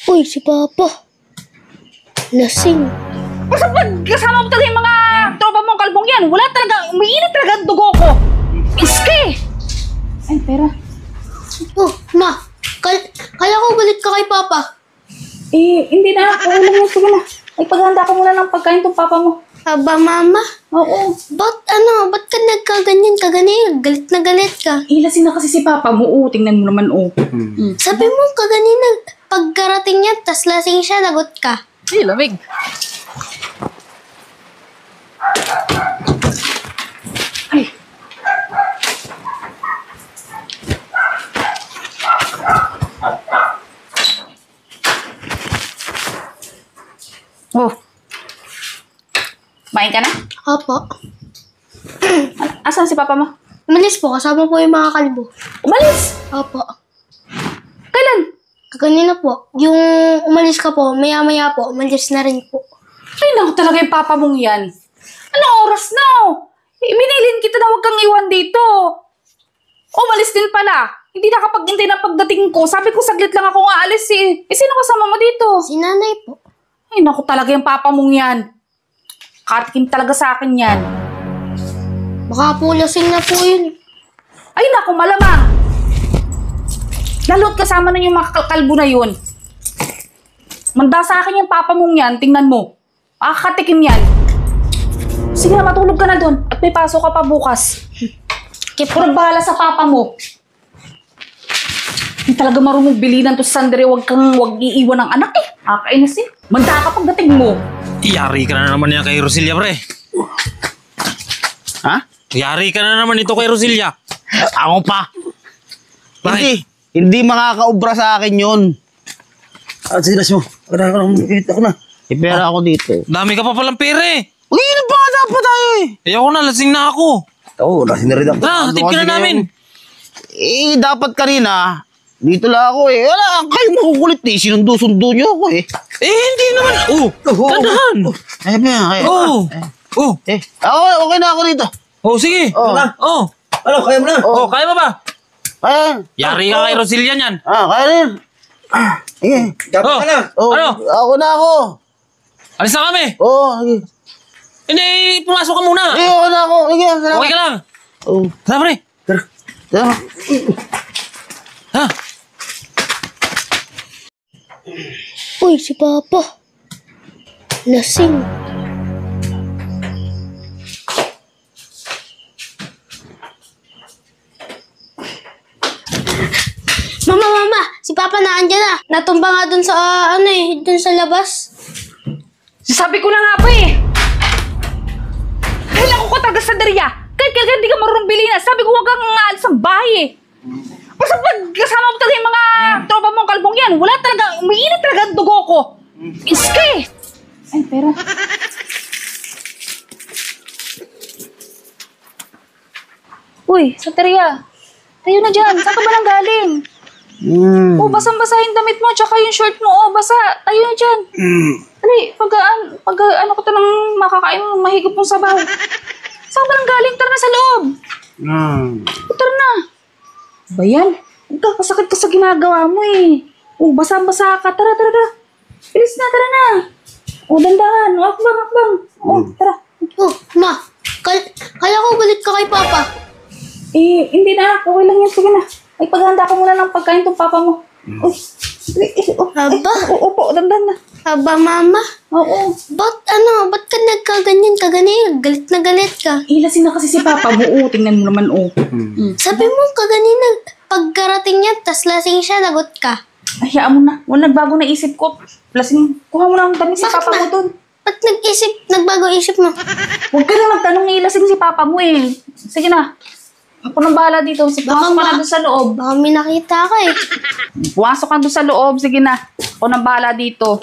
Uy, si Papa. Lasing. Basta pag kasama mo talaga yung mga tropa mong kalbong yan, wala talaga, umiinit talaga ang dugo ko. Iske! Ay, pera. Oh, Ma. Kala ko balik ka kay Papa. Eh, hindi na. Okay lang yan. Sige na. Ay, paghanda ko muna ng pagkain tong papa mo. Aba, Mama. Oo. Ba't ka nagkaganyan Galit na galit ka. Ilasin na kasi si papa mo. Oo, tingnan mo naman. Oo. Sabi mo kaganina, pagkarating niya, tas lasing siya, lagot ka. Ay, lamig. Ay. Oh. Main ka na? Opo. Asan si papa mo? Umalis po, kasama po yung mga kalbo. Umalis! Opo. Kailan? Kaganina po, yung umalis ka po, maya-maya po, umalis na rin po. Ay, naku talaga yung papa mong yan. Anong oras na? Binilin kita na huwag kang iwan dito. Umalis din pala. Hindi nakapag-intay ng pagdating ko. Sabi ko saglit lang ako nga alis eh. Eh, sino kasama mo dito? Si nanay po. Ay, naku talaga yung papa mong yan. Katikim talaga sa akin yan. Baka po lasing na po yun. Ay, naku, malamang. Lalo't kasama na yung mga kalbo na yun. Manda sa akin yung papa mong yan. Tingnan mo. Katikim yan. Sige na, matulog ka na dun. At may pasok ka pa bukas. Kaya puro bahala sa papa mo. Hindi talaga marunong bilinan to sa sandere. Huwag iiwan ng anak eh. Kakainis eh. Manda ka pagdating mo. Yari ka na naman yan kay Roselia, pre. Ha? Yari ka na naman ito kay Roselia. Ako pa. Bakit? Hindi makakaubra sa akin yun. Silas mo. Ako na. Ipera ako dito. Dami ka pa palang pera eh. Uy, ano ba nga dapat tayo eh? Ayoko na, lasing na ako. Oo, lasing na rin ako. Tara, hatid ka na namin. Dapat kanina. Dito lang ako eh. Wala, kayo makukulit eh. Sinundo-sundo nyo ako eh. Hindi naman. Tandahan. Ay, kaya. Okay na ako dito. Sige. Oh. Ano, kaya mo na? Kaya mo ba? Kaya. Yari ka kay Roselia niyan. Kaya rin. Sige. Dapat ka na. Ano? Ako na ako. Alis na kami. Sige. Hindi, pumasok ka muna. Ako na ako. Sige, salamat. Okay ka lang. Tara, pre. Tara. Ha? Uy, si Papa. Lasing. Mama, si Papa na andyan na. Natumba nga dun sa, dun sa labas. Sabi ko na nga ba eh. Ay, naku ko talaga sa dariya. Kahit kailan hindi ka marunong bilinan. Sabi ko huwag kang aalis ng bahay eh. Basta pag kasama mo talaga yung mga tropa mong kalbong yan, wala talaga, umiinit talaga ang dugo ko. Iske! Ay, pera. Uy, Santeria. Tayo na dyan. Saan ka ba nang galing? Basang-basa yung damit mo, tsaka yung short mo. Basa. Tayo na dyan. Dali, pag ano ko to ng makakain mo, mahigop mong sabaw. Saan ka ba nang galing? Tara na sa loob. Tara na. Ba yan? Nagkakasakit ka sa ginagawa mo eh. Basang-basa ka. Tara. Bilis na, tara na. Dandahan. Akbang. Tara. Ma. Kala ko balik ka kay Papa. Eh, hindi na. Okay lang yan. Sige na. Ay, paghanda ko muna ng pagkain tong papa mo. Uy. Aba? Opo, dandan na. Aba, Mama. Oo. Ba't ka nagkaganyan Galit na galit ka. Ilasin na kasi si papa mo. Oo, tingnan mo naman. Sabi mo kaganina, pagkarating niya, tas lasing siya, lagot ka. Ay, hayaan mo na. Wala, nagbago na isip ko. Lasing, kuha mo na ang damit si Bakit papa na? mo dun. Ba't nagbago isip mo? Huwag ka na magtanong ilasing si papa mo eh. Sige na. Ako nang bahala dito. Pumasok ka na doon sa loob. Baka may nakita ka eh. Pumasok ka doon sa loob. Sige na. Ako nang bahala dito.